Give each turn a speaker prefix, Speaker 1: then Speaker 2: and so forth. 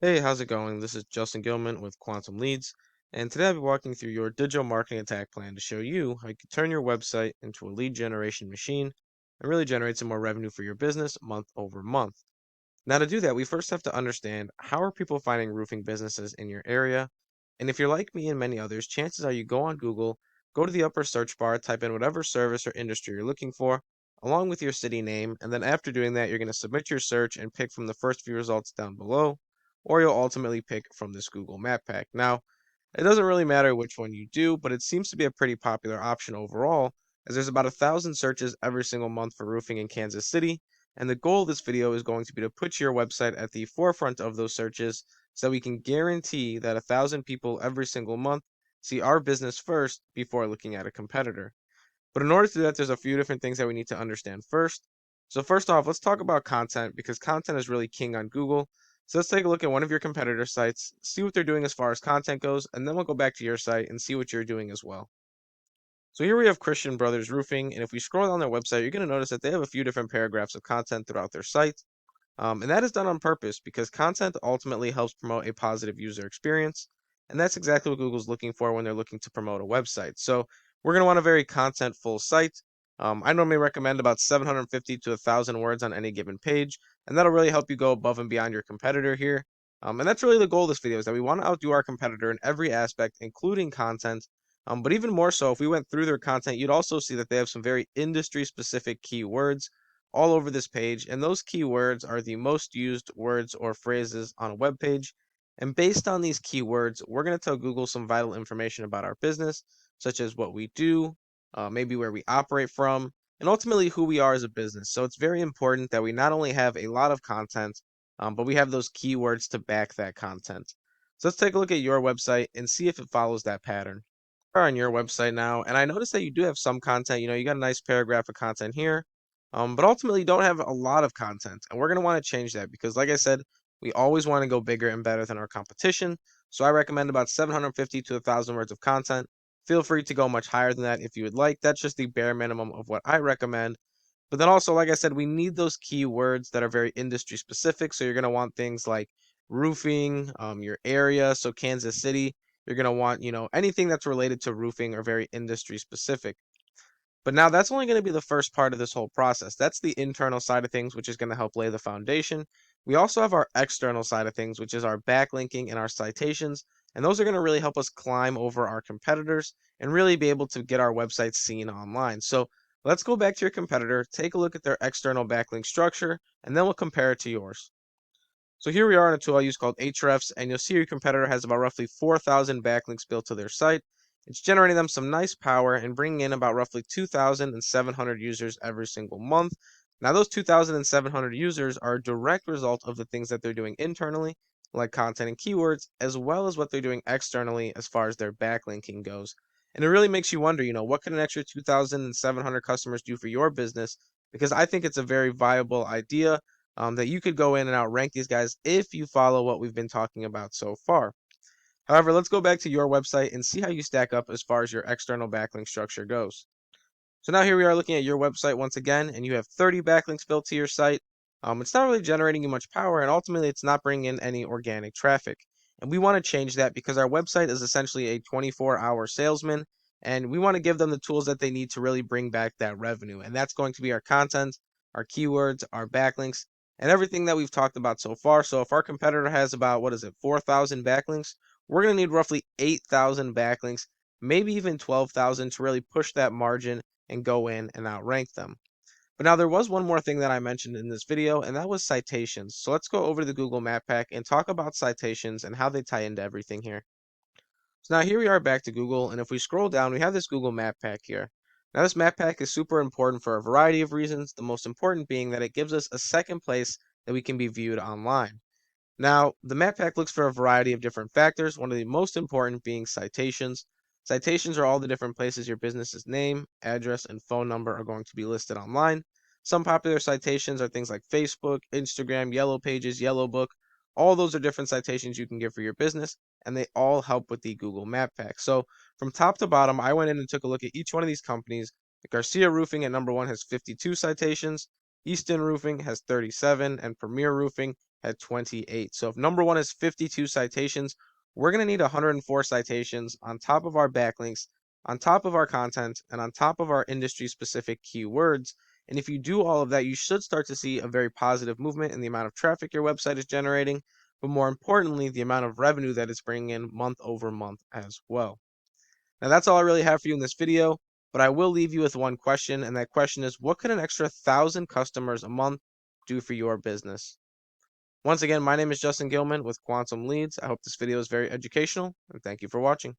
Speaker 1: Hey, how's it going? This is Justin Gilman with Quantum Leads, and today I'll be walking through your digital marketing attack plan to show you how you can turn your website into a lead generation machine and really generate some more revenue for your business month over month. Now, to do that, we first have to understand how are people finding roofing businesses in your area? And if you're like me and many others, chances are you go on Google, go to the upper search bar, type in whatever service or industry you're looking for, along with your city name, and then after doing that, you're going to submit your search and pick from the first few results down below, or you'll ultimately pick from this Google Map Pack. Now, it doesn't really matter which one you do, but it seems to be a pretty popular option overall, as there's about 1,000 searches every single month for roofing in Kansas City, and the goal of this video is going to be to put your website at the forefront of those searches so we can guarantee that 1,000 people every single month see our business first before looking at a competitor. But in order to do that, there's a few different things that we need to understand first. So first off, let's talk about content because content is really king on Google. So let's take a look at one of your competitor sites, see what they're doing as far as content goes, and then we'll go back to your site and see what you're doing as well. So here we have Christian Brothers Roofing, and if we scroll down their website, you're going to notice that they have a few different paragraphs of content throughout their site. And that is done on purpose because content ultimately helps promote a positive user experience. And that's exactly what Google's looking for when they're looking to promote a website. So we're going to want a very content-full site. I normally recommend about 750 to 1,000 words on any given page, and that'll really help you go above and beyond your competitor here. And that's really the goal of this video is that we want to outdo our competitor in every aspect, including content. But even more so, if we went through their content, you'd also see that they have some very industry-specific keywords all over this page, and those keywords are the most used words or phrases on a web page. And based on these keywords, we're going to tell Google some vital information about our business, such as what we do, maybe where we operate from, and ultimately who we are as a business. So it's very important that we not only have a lot of content, but we have those keywords to back that content. So let's take a look at your website and see if it follows that pattern. We're on your website now, and I noticed that you do have some content. You got a nice paragraph of content here, but ultimately you don't have a lot of content, and we're going to want to change that because, like I said, we always want to go bigger and better than our competition. So I recommend about 750 to 1,000 words of content. Feel free to go much higher than that if you would like. That's just the bare minimum of what I recommend. But then also, like I said, we need those keywords that are very industry specific. So you're going to want things like roofing, your area. So Kansas City, you're going to want, anything that's related to roofing or very industry specific. But now that's only going to be the first part of this whole process. That's the internal side of things, which is going to help lay the foundation. We also have our external side of things, which is our backlinking and our citations. And those are going to really help us climb over our competitors and really be able to get our website seen online. So let's go back to your competitor, take a look at their external backlink structure, and then we'll compare it to yours. So here we are in a tool I use called Ahrefs, and you'll see your competitor has about roughly 4,000 backlinks built to their site. It's generating them some nice power and bringing in about roughly 2,700 users every single month. Now, those 2,700 users are a direct result of the things that they're doing internally, like content and keywords, as well as what they're doing externally as far as their backlinking goes. And it really makes you wonder, what can an extra 2,700 customers do for your business? Because I think it's a very viable idea that you could go in and outrank these guys if you follow what we've been talking about so far. However, let's go back to your website and see how you stack up as far as your external backlink structure goes. So now here we are looking at your website once again, and you have 30 backlinks built to your site. It's not really generating you much power, and ultimately it's not bringing in any organic traffic. And we want to change that because our website is essentially a 24-hour salesman, and we want to give them the tools that they need to really bring back that revenue. And that's going to be our content, our keywords, our backlinks, and everything that we've talked about so far. So if our competitor has about, 4,000 backlinks, we're going to need roughly 8,000 backlinks, maybe even 12,000 to really push that margin and go in and outrank them. But now there was one more thing that I mentioned in this video, and that was citations. So let's go over to the Google Map Pack and talk about citations and how they tie into everything here. So now here we are back to Google, and if we scroll down, we have this Google Map Pack here. Now this map pack is super important for a variety of reasons, the most important being that it gives us a second place that we can be viewed online. Now, the map pack looks for a variety of different factors, one of the most important being citations. Citations are all the different places your business's name, address, and phone number are going to be listed online. Some popular citations are things like Facebook, Instagram, Yellow Pages, Yellow Book. All those are different citations you can give for your business, and they all help with the Google Map Pack. So, from top to bottom, I went in and took a look at each one of these companies. Garcia Roofing at number one has 52 citations, Easton Roofing has 37, and Premier Roofing at 28. So if number one is 52 citations, we're going to need 104 citations on top of our backlinks, on top of our content, and on top of our industry-specific keywords. And if you do all of that, you should start to see a very positive movement in the amount of traffic your website is generating, but more importantly, the amount of revenue that it's bringing in month over month as well. Now, that's all I really have for you in this video, but I will leave you with one question, and that question is, what could an extra 1,000 customers a month do for your business? Once again, my name is Justin Gilman with Quantum Leads. I hope this video is very educational, and thank you for watching.